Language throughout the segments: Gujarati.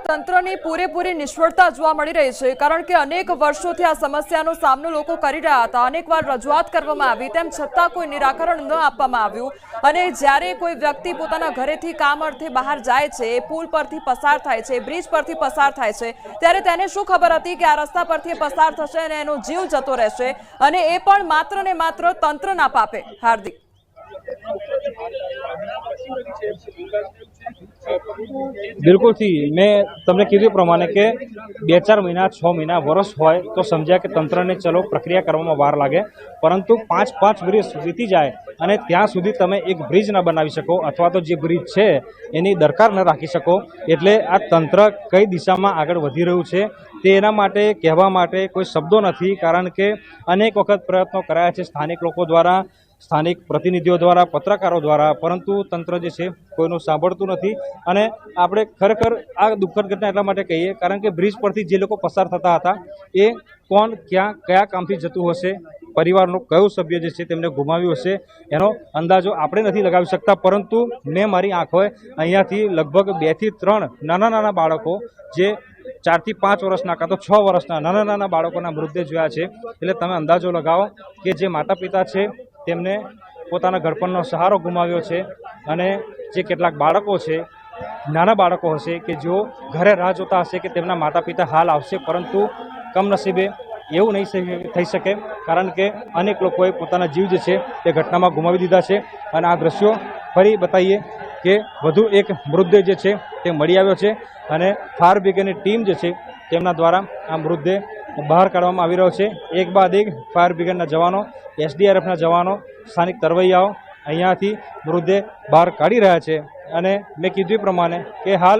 તંત્રની પૂરેપૂરી નિષ્ફળતા જોવા મળી રહી છે, કારણ કે અનેક વર્ષોથી આ સમસ્યાનો સામનો લોકો કરી રહ્યા હતા. અનેકવાર રજૂઆત કરવામાં આવી, તેમ છતાં કોઈ નિરાકરણ ન આપવામાં આવ્યું. અને જ્યારે કોઈ વ્યક્તિ પોતાના ઘરેથી કામ અર્થે બહાર જાય છે, પુલ પરથી પસાર થાય છે, બ્રિજ પરથી પસાર થાય છે, ત્યારે તેને શું ખબર હતી કે આ રસ્તા પરથી પસાર થશે અને એનો જીવ જતો રહેશે, અને એ પણ માત્ર ને માત્ર તંત્રના પાપે. હાર્દિક, बिल्कुल थी मैं तमने कीधुं प्रमाणे के 2-4 महीना 6 महीना वर्ष होय तो समझ्या के तंत्र ने चलो प्रक्रिया करवामां वार लागे, परंतु 5 वर्ष वीती जाए અને ત્યાં સુધી તમે એક બ્રિજ ન બનાવી શકો અથવા તો જે બ્રિજ છે એની દરકાર ન રાખી શકો. એટલે આ તંત્ર કઈ દિશામાં આગળ વધી રહ્યું છે તે એના માટે કહેવા માટે કોઈ શબ્દો નથી, કારણ કે અનેક વખત પ્રયત્નો કરાયા છે સ્થાનિક લોકો દ્વારા, સ્થાનિક પ્રતિનિધિઓ દ્વારા, પત્રકારો દ્વારા, પરંતુ તંત્ર જે છે કોઈનું સાંભળતું નથી. અને આપણે ખરેખર આ દુઃખદ ઘટના એટલા માટે કહીએ કારણ કે બ્રિજ પરથી જે લોકો પસાર થતા હતા એ કોણ ક્યાં કયા કામથી જતું હશે, પરિવારનું કયું સભ્ય જે છે તેમને ગુમાવ્યું હશે એનો અંદાજો આપણે નથી લગાવી શકતા. પરંતુ મેં મારી આંખોએ અહીંયાથી લગભગ 2 થી 3 નાના બાળકો જે 4 થી 5 વર્ષના કાં તો 6 વર્ષના નાના બાળકોના મૃતદેહ જોયા છે. એટલે તમે અંદાજો લગાવો કે જે માતા પિતા છે તેમને પોતાના ઘડપણનો સહારો ગુમાવ્યો છે, અને જે કેટલાક બાળકો છે, નાના બાળકો હશે કે જેઓ ઘરે રાહ જોતા હશે કે તેમના માતા પિતા હાલ આવશે, પરંતુ કમનસીબે એવું નહીં થઈ શકે, કારણ કે અનેક લોકોએ પોતાના જીવ જે છે તે ઘટનામાં ગુમાવી દીધા છે. અને આ દ્રશ્યો ફરી બતાવીએ કે વધુ એક મૃતદેહ જે છે તે મળી આવ્યો છે, અને ફાયર બ્રિગેડની ટીમ જે છે તેમના દ્વારા આ મૃતદેહ બહાર કાઢવામાં આવી રહ્યો છે. એક બાદ એક ફાયર બ્રિગેડના જવાનો, SDRFના જવાનો, સ્થાનિક તરવૈયાઓ અહીંયાથી મૃતદેહ બહાર કાઢી રહ્યા છે. અને મેં કીધું પ્રમાણે કે હાલ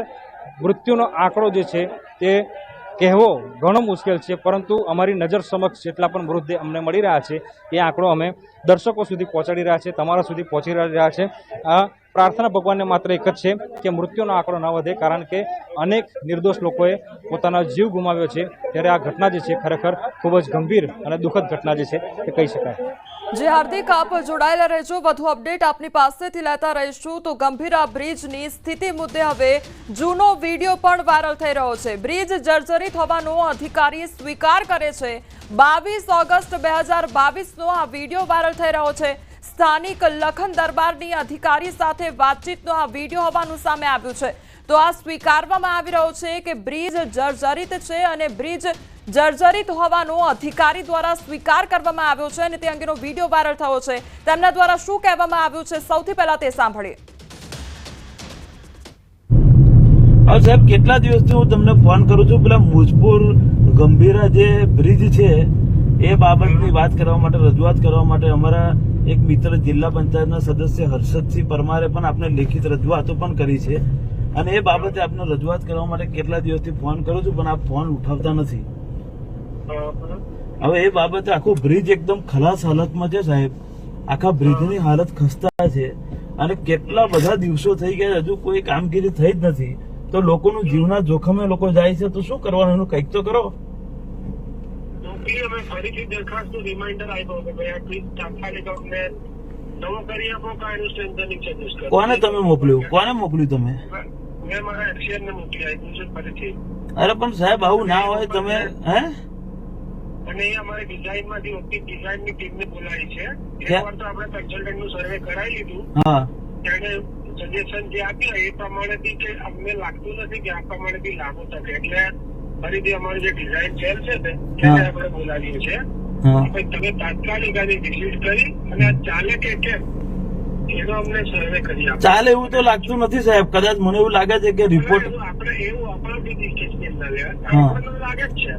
મૃત્યુનો આંકડો જે છે તે કહેવો ઘણો મુશ્કેલ છે, પરંતુ અમારી નજર સમક્ષ જેટલા પણ મૃતદેહ અમને મળી રહ્યા છે એ આંકડો અમે દર્શકો સુધી પહોંચાડી રહ્યા છે, તમારા સુધી પહોંચી રહ્યા છે. આ પ્રાર્થના ભગવાનને માત્ર એક જ છે કે મૃત્યુનો આંકડો ન વધે, કારણ કે અનેક નિર્દોષ લોકોએ પોતાનો જીવ ગુમાવ્યો છે. ત્યારે આ ઘટના જે છે ખરેખર ખૂબ જ ગંભીર અને દુઃખદ ઘટના જે છે તે કહી શકાય. જે હાર્દિક, આપ જોડાયેલા રહેજો, વધુ અપડેટ આપની પાસેથી લેતા રહીશું. તો ગંભીરા બ્રિજની સ્થિતિ મુદ્દે હવે જૂનો વિડીયો પણ વાયરલ થઈ રહ્યો છે. બ્રિજ જર્જરિત હોવાનો અધિકારી સ્વીકાર કરે છે. 22 ઓગસ્ટ 2022નો આ વિડીયો વાયરલ થઈ રહ્યો છે. સ્થાનિક લખન દરબારની અધિકારી સાથે વાતચીતનો આ વિડીયો હોવાનું સામે આવ્યું છે. તો આ સ્વીકારવામાં આવી રહ્યો છે કે બ્રિજ જર્જરિત છે, અને બ્રિજ જર્જરિત હોવાનો અધિકારી દ્વારા સ્વીકાર કરવામાં આવ્યો છે, અને તે અંગેનો વિડીયો વાયરલ થયો છે. તેમના દ્વારા શું કહેવામાં આવ્યું છે, સૌથી પહેલા તે સાંભળીએ. સાહેબ, કેટલા દિવસથી હું તમને ફોન કરું છું, પેલા મુજપુર ગંભીરા જે બ્રિજ છે એ બાબતની વાત કરવા માટે, રજૂઆત કરવા માટે અમારા એક મિત્ર જિલ્લા પંચાયતના સદસ્ય હર્ષદસિંહ પરમારે પણ આપણે લેખિત રજૂઆતો પણ કરી છે, અને એ બાબતે આપને રજૂઆત કરવા માટે કેટલા દિવસથી ફોન કરું છું, પણ આપ ફોન ઉઠાવતા નથી. હવે એ બાબતે આખું બ્રિજ એકદમ ખલાસ હાલતમાં છે સાહેબ, આખા બ્રિજની હાલત ખસ્તા છે, અને કેટલા બધા દિવસો થઈ ગયા હજુ કોઈ કામગીરી થઈ જ નથી. તો લોકોનું જીવના જોખમે લોકો જાય છે, તો શું કરવાનું, એનું કંઈક તો કરો. કોને તમે મોકલ્યું, કોને મોકલ્યું તમે? અરે પણ સાહેબ આવું ના હોય. તમે હે અને અમારે ડિઝાઇનમાંથી ઓપ્ટિક ડિઝાઇનની ટીમને બોલાવી છે. એકવાર તો આપણે કન્સલ્ટન્ટનું સર્વે કરાવી લીધું. હા, તેને સજેશન જે આપ્યા એ પ્રમાણેથી કે અમને લાગતું નથી કે આ પ્રમાણેથી લાગુ થશે, એટલે ફરીથી અમારી જે ડિઝાઇન સેલ છે ને તેને આપણે બોલાવીએ છીએ. તમે તાત્કાલિક આની વિઝિટ કરી અને આ ચાલે કે કેમ એનો અમને સર્વે કરી આપો. ચાલે એવું તો લાગતું નથી સાહેબ, કદાચ મને એવું લાગે છે કે રિપોર્ટ આપણે એવું આપણાથી સ્ટેટમેન્ટ ના લેવા, આપણને લાગે જ છે.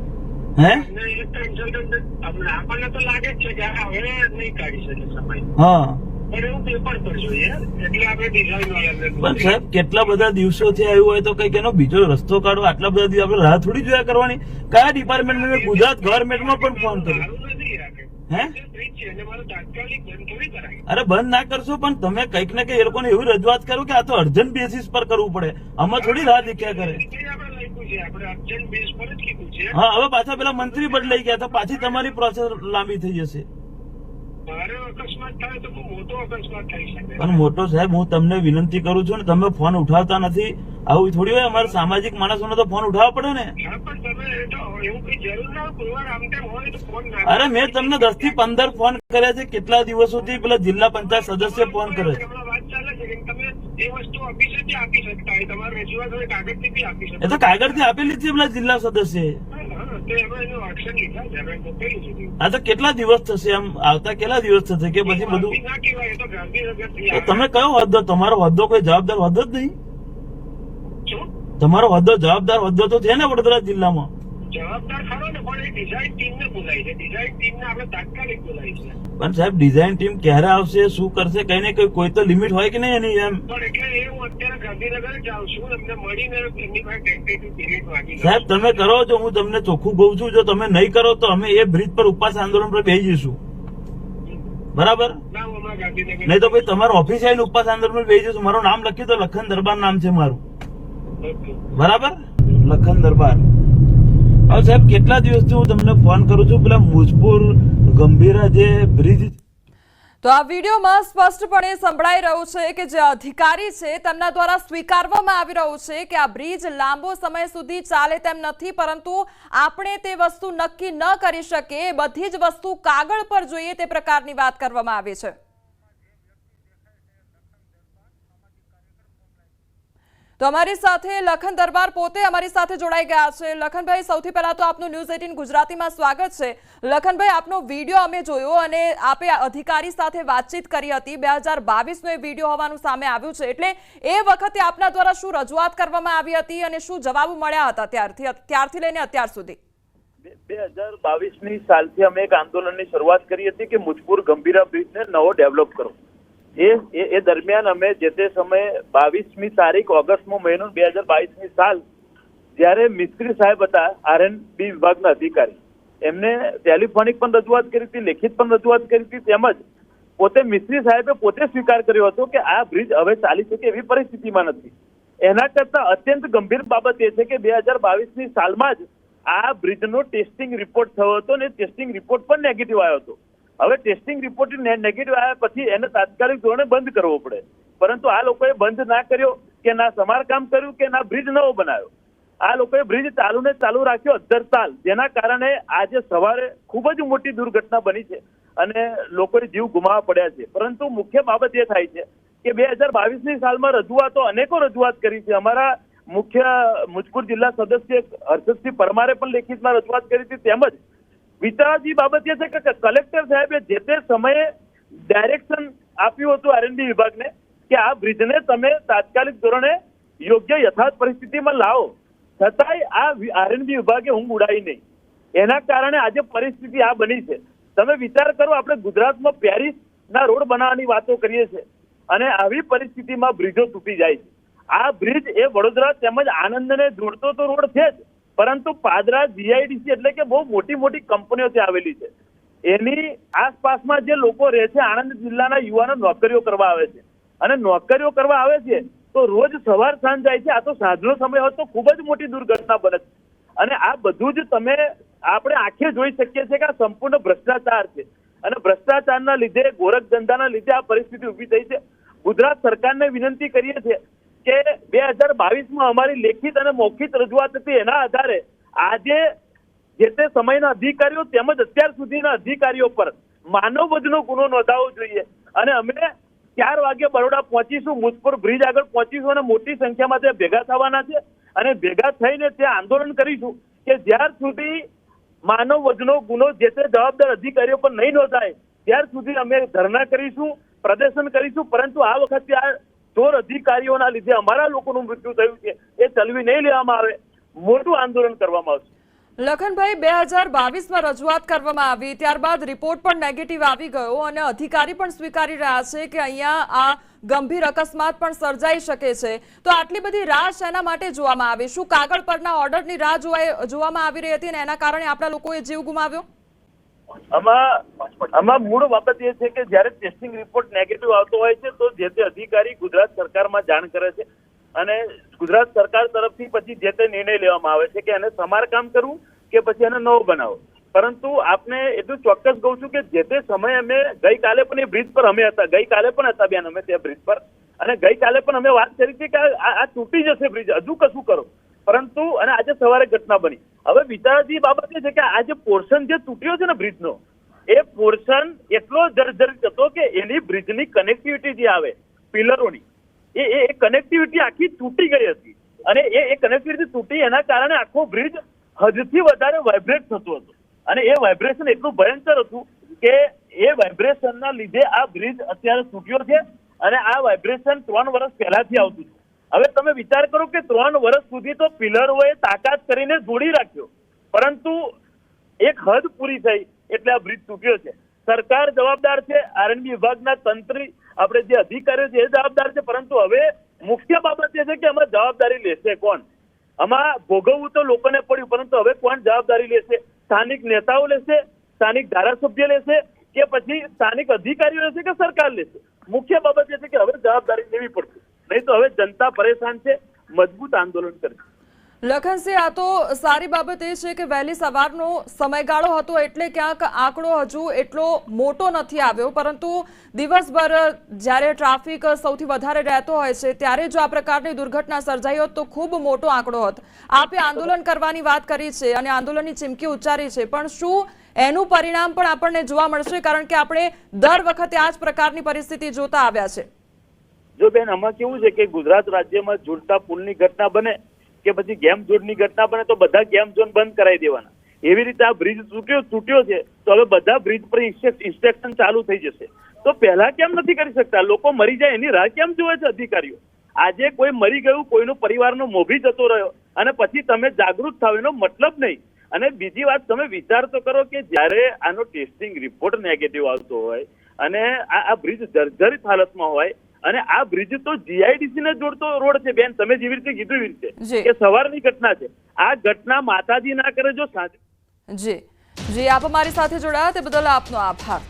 આપણને તો લાગે જ છે કે હવે નહીં કાઢી શકે સમય. હા, પણ એવું પેપર પર જોઈએ, એટલે આપણે ડિઝાઇન વાળાને. પણ સાહેબ કેટલા બધા દિવસોથી આવ્યું હોય તો કઈક એનો બીજો રસ્તો કાઢો. આટલા બધા દિવસ આપણે રાહ થોડી જોયા કરવાની. કયા ડિપાર્ટમેન્ટ? ગુજરાત ગવર્મેન્ટમાં પણ ફોન કર્યો. હે અરે બંધ ના કરશો, પણ તમે કઈક ને કઈક એ લોકોને એવી રજૂઆત કરો કે આ તો અર્જન્ટ બેસિસ પર કરવું પડે. આમાં થોડી રાહ દેખ્યા કરે. હા, હવે પાછા પેલા મંત્રી બદલાઈ ગયા તો પાછી તમારી પ્રોસેસ લાંબી થઈ જશે. મારે અકસ્માત થાય તો બહુ મોટો અકસ્માત થઈ શકે. પણ મોટો સાહેબ, હું તમને વિનંતી કરું છું ને, તમે ફોન ઉઠાવતા નથી. આવું થોડી હોય, અમારે સામાજિક માણસોને તો ફોન ઉઠાવવા પડે ને. હા, પણ તમે એ તો એવું કઈ જરૂર ના હોય. કોઈ વાર આમ તેમ હોય તો ફોન ના અરે મેં તમને 10 થી 15 ફોન કર્યા છે. કેટલા દિવસોથી પેલા જિલ્લા પંચાયત સદસ્ય ફોન કરે છે. હમણાં વાત ચાલે છે કે તમે એ વસ્તુ ઓફિસેથી આપી શકતા હોય. તમારે રજૂઆત હોય કાગળથી બી આપી એ તો શકો. કાગળથી આપેલી જ છે પેલા જિલ્લા સદસ્ય. હા, તો એમાં એનું એક્શન લીધા છે. હવે મોકલ્યું છે. આ તો કેટલા દિવસ થશે? આમ આવતા કેટલા દિવસ થશે કે પછી બધું? ના કહેવાય, એ તો ગાંધીનગરથી તો આવે. તમે કયો હોદ્દો? તમારો હોદ્દો કોઈ જવાબદાર હોદ્દો જ નહીં. શું? તમારો હોદ્દો જવાબદાર હોદ્દો તો છે ને વડોદરા જિલ્લામાં. જવાબદાર ખરો ને, પણ એ ડિઝાઇન ટીમને બોલાય છે. ડિઝાઇન ટીમને આપણે તાત્કાલિક બોલાય છે. પણ સાહેબ, ડિઝાઇન ટીમ ક્યારે આવશે, શું કરશે, કઈ ને કોઈ તો લિમિટ હોય કે નહીં એની? એમ પણ એટલે એ હું અત્યારે ગાંધીનગર જ આવું છું. એમને મળીને એમની પાસે ટેન્ટેટિવ પીરિયડ માંગી લઉં. સાહેબ, તમે કરો છો, હું તમને ચોખ્ખું કહું છું. જો તમે નહીં કરો તો અમે એ બ્રિજ પર ઉપવાસ આંદોલન પર બેસી જઈશું. બરાબર? ના, હું હમણાં ગાંધીનગર નહીં તો ભાઈ તમારો ઓફિસ આવીને ઉપવાસ આંદોલન પર બેસી જઈશું. મારું નામ લખ્યું તો લખન દરબાર નામ છે મારું. ઓકે. બરાબર? લખન દરબાર. હવે સાહેબ, કેટલા દિવસથી હું તમને ફોન કરું છું. પેલા મુજપુર ગંભીરા જે બ્રિજ, તો આ વિડીયોમાં સ્પષ્ટપણે સંભળાઈ રહ્યું છે કે જે અધિકારી છે તેમના દ્વારા સ્વીકારવામાં આવી રહ્યું છે કે આ બ્રિજ લાંબો સમય સુધી ચાલે તેમ નથી, પરંતુ આપણે તે વસ્તુ નક્કી ન કરી શકીએ. બધી જ વસ્તુ કાગળ પર જોઈએ તે પ્રકારની વાત કરવામાં આવી છે. તો અમારી સાથે લખન દરબાર પોતે અમારી સાથે જોડાઈ ગયા છે. લખનભાઈ, સૌથી પહેલા તો આપનું ન્યૂઝ 18 ગુજરાતીમાં સ્વાગત છે. લખનભાઈ, આપનો વિડીયો અમે જોયો અને આપે અધિકારી સાથે વાતચીત કરી હતી. 2022નો એ વિડીયો હોવાનું સામે આવ્યું છે, એટલે એ વખતે આપના દ્વારા શું રજૂઆત કરવામાં આવી હતી અને શું જવાબ મળ્યા હતા ત્યારથી લઈને અત્યાર સુધી? 2022ની સાલથી અમે એક આંદોલનની શરૂઆત કરી હતી કે મુજપુર ગંભીરા બ્રિજને નવો ડેવલપ કરો. એ દરમિયાન અમે જે તે સમયે 22મી તારીખ ઓગસ્ટનો મહિનો 2022ની સાલ, જ્યારે મિસ્ત્રી સાહેબ હતા આરએનબી વિભાગના અધિકારી, એમને ટેલિફોનિક પણ રજૂઆત કરી હતી, લેખિત પણ રજૂઆત કરી હતી, તેમજ પોતે મિસ્ત્રી સાહેબે પોતે સ્વીકાર કર્યો હતો કે આ બ્રિજ હવે ચાલી શકે એવી પરિસ્થિતિમાં નથી. એના કરતા અત્યંત ગંભીર બાબત એ છે કે 2022ની સાલમાં જ આ બ્રિજનો ટેસ્ટિંગ રિપોર્ટ થયો હતો અને ટેસ્ટિંગ રિપોર્ટ પણ નેગેટિવ આવ્યો હતો. હવે ટેસ્ટિંગ રિપોર્ટ નેગેટિવ આવ્યા પછી એને તાત્કાલિક ધોરણે બંધ કરવો પડે, પરંતુ આ લોકોએ બંધ ના કર્યો કે ના સમારકામ કર્યું કે ના બ્રિજ નવો બનાવ્યો. આ લોકોએ બ્રિજ ચાલુ ને ચાલુ રાખ્યો અધ્ધરતાલ, જેના કારણે આજે સવારે ખૂબ જ મોટી દુર્ઘટના બની છે અને લોકોએ જીવ ગુમાવવા પડ્યા છે. પરંતુ મુખ્ય બાબત એ થાય છે કે 2022ની સાલમાં રજૂઆતો અનેકો રજૂઆત કરી છે. અમારા મુખ્ય મુજપુર જિલ્લા સદસ્ય હર્ષદસિંહ પરમારે પણ લેખિતમાં રજૂઆત કરી હતી. તેમજ વિચારાજી બાબત એ છે કે કલેક્ટર સાહેબે જે તે સમયે ડાયરેક્શન આપ્યું હતું આરએનબી વિભાગને કે આ બ્રિજને તમે તાત્કાલિક ધોરણે યોગ્ય યથાર્થ પરિસ્થિતિમાં લાવો, છતાંય આ આરએનબી વિભાગે ઊંઘ ઉડાવી નહીં. એના કારણે આજે પરિસ્થિતિ આ બની છે. તમે વિચાર કરો, આપણે ગુજરાતમાં પેરિસના રોડ બનાવવાની વાતો કરીએ છીએ અને આવી પરિસ્થિતિમાં બ્રિજો તૂટી જાય છે. આ બ્રિજ એ વડોદરા તેમજ આણંદને જોડતો તો રોડ છે જ, પરંતુ પાદરા જીઆઈડીસી એટલે કે બહુ મોટી મોટી કંપનીઓ ત્યાં આવેલી છે. એની આસપાસમાં જે લોકો રહે છે, આણંદ જિલ્લાના યુવાનો નોકરીઓ કરવા આવે છે અને નોકરીઓ કરવા આવે છે તો રોજ સવાર સાંજ જાય છે. આ તો સાંજનો સમય હોય તો ખૂબ જ મોટી દુર્ઘટના બને છે અને આ બધું જ આપણે આંખે જોઈ શકીએ છીએ કે આ સંપૂર્ણ ભ્રષ્ટાચાર છે અને ભ્રષ્ટાચારના લીધે, ગોરખ ધંધાના લીધે આ પરિસ્થિતિ ઊભી થઈ છે. ગુજરાત સરકારને વિનંતી કરીએ છીએ કે 2022માં અમારી લેખિત અને મૌખિક રજૂઆત હતી, એના આધારે આજે જે તે સમયના અધિકારીઓ તેમજ અત્યાર સુધીના અધિકારીઓ પર માનવ વધનો ગુનો નોંધાવવો જોઈએ અને અમે 4 વાગે બરોડા પહોંચીશું, મુજપુર બ્રિજ આગળ પહોંચીશું અને મોટી સંખ્યામાં ત્યાં ભેગા થવાના છે અને ભેગા થઈને ત્યાં આંદોલન કરીશું કે જ્યાર સુધી માનવ વધનો ગુનો જે તે જવાબદાર અધિકારીઓ પર નહીં નોંધાય ત્યાર સુધી અમે ધરણા કરીશું, પ્રદર્શન કરીશું. પરંતુ આ વખતે આ ચોર અધિકારીઓના લીધે અમારા લોકોનું મૃત્યુ થયું છે, એ ચલવી નહીં લેવામાં આવે, મોટું આંદોલન કરવામાં આવશે. લખનભાઈ, 2022માં રજૂઆત કરવામાં આવી, ત્યારબાદ રિપોર્ટ પણ નેગેટિવ આવી ગયો અને અધિકારી પણ સ્વીકારી રહ્યા છે કે અહીંયા આ ગંભીર અકસ્માત પણ સર્જાઈ શકે છે. તો આટલી બધી રાહ શેના માટે જોવામાં આવી? શું કાગળ પરના ઓર્ડરની રાહ જોવામાં આવી રહી હતી અને એના કારણે આપણા લોકોએ જીવ ગુમાવ્યો? આમાં મૂળ બાબત એ છે કે જ્યારે ટેસ્ટિંગ રિપોર્ટ નેગેટિવ આવતો હોય છે તો જે તે અધિકારી ગુજરાત સરકારમાં જાણ કરે છે અને ગુજરાત સરકાર તરફથી પછી જે તે નિર્ણય લેવામાં આવે છે કે એને સમારકામ કરવું કે પછી એને નવો બનાવો. પરંતુ આપને એટલું ચોક્કસ કહું છું કે જે તે સમયે અમે ગઈકાલે પણ એ બ્રિજ પર અમે હતા, ગઈકાલે પણ હતા બેન અમે તે બ્રિજ પર, અને ગઈકાલે પણ અમે વાત કરી હતી કે આ તૂટી જશે બ્રિજ, હજુ કશું કરો, પરંતુ અને આજે સવારે ઘટના બની. હવે વિચારવાની બાબત એ છે કે આ જે પોર્શન જે તૂટ્યો છે ને બ્રિજનો, એ પોર્શન એટલો જર્જરિત હતો કે એની બ્રિજની કનેક્ટિવિટી જે આવે પિલરોની, એ કનેક્ટિવિટી આખી તૂટી ગઈ હતી, અને એ કનેક્ટિવિટી તૂટી એના કારણે આખો બ્રિજ હદથી વધારે વાઇબ્રેટ થતો હતો, અને એ વાઇબ્રેશન એટલું ભયંકર હતું કે એ વાઇબ્રેશનના લીધે આ બ્રિજ અત્યારે તૂટ્યો છે, અને આ વાઇબ્રેશન 3 વર્ષ પહેલાથી આવતું હતું. હવે તમે વિચાર કરો કે 3 વર્ષ સુધી તો પિલરોએ તાકાત કરીને જોડી રાખ્યો, પરંતુ એક હદ પૂરી થઈ એટલે આ બ્રિજ તૂટ્યો છે. સરકાર જવાબદાર છે, આરએનબી વિભાગના તંત્રી આપણે જે અધિકારીઓ છે એ જવાબદાર છે, પરંતુ હવે મુખ્ય બાબત એ છે કે આમાં જવાબદારી લેશે કોણ? આમાં ભોગવવું તો લોકોને પડ્યું, પરંતુ હવે કોણ જવાબદારી લેશે? સ્થાનિક નેતાઓ લેશે, સ્થાનિક ધારાસભ્ય લેશે, કે પછી સ્થાનિક અધિકારીઓ લેશે, કે સરકાર લેશે? મુખ્ય બાબત એ છે કે હવે જવાબદારી લેવી પડશે, નહીં તો હવે જનતા પરેશાન છે, મજબૂત આંદોલન કરશે. લખનસિંહ, આ તો સારી બાબત એ છે કે વહેલી સવારનો સમયગાળો હતો એટલે ક્યાંક આંકડો હજુ એટલો મોટો નથી આવ્યો, પરંતુ દિવસભર જ્યારે ટ્રાફિક સૌથી વધારે રહેતો હોય છે ત્યારે જો આ પ્રકારની દુર્ઘટના સર્જાઈ હોત તો ખૂબ મોટો આંકડો હોત. આપે આંદોલન કરવાની વાત કરી છે અને આંદોલનની ચીમકી ઉચ્ચારી છે, પણ શું એનું પરિણામ પણ આપણને જોવા મળશે? કારણ કે આપણે દર વખતે આ જ પ્રકારની પરિસ્થિતિ જોતા આવ્યા છે. જો બેન, આમાં કેવું છે કે ગુજરાત રાજ્યમાં ઝૂલતા પુલની ઘટના બને કે પછી ગેમ ઝોનની ઘટના બને તો બધા ગેમ ઝોન બંધ કરાવી દેવાના. એવી રીતે આ બ્રિજ તૂટ્યો છે તો હવે બધા બ્રિજ પર ઇન્સ્પેક્શન ચાલુ થઈ જશે. તો પહેલા કેમ નથી કરી શકતા? લોકો મરી જાય એની રાહ કેમ જોવે છે અધિકારીઓ? આજે કોઈ મરી ગયું, કોઈનો પરિવારનો મોભી જતો રહ્યો, અને પછી તમે જાગૃત થાવ એનો મતલબ નહીં. અને બીજી વાત, તમે વિચાર તો કરો કે જ્યારે આનો ટેસ્ટિંગ રિપોર્ટ નેગેટિવ આવતો હોય અને આ બ્રિજ જર્જરિત હાલતમાં હોય, અને આ બ્રિજ તો જીઆઈડીસી ને જોડતો રોડ છે બેન, તમે જેવી રીતે કીધું એવી રીતે કે સવારની ઘટના છે. આ ઘટના માતાજી ના કરે જો સાંજે. જી, આપ અમારી સાથે જોડાયા તે બદલ આપનો આભાર.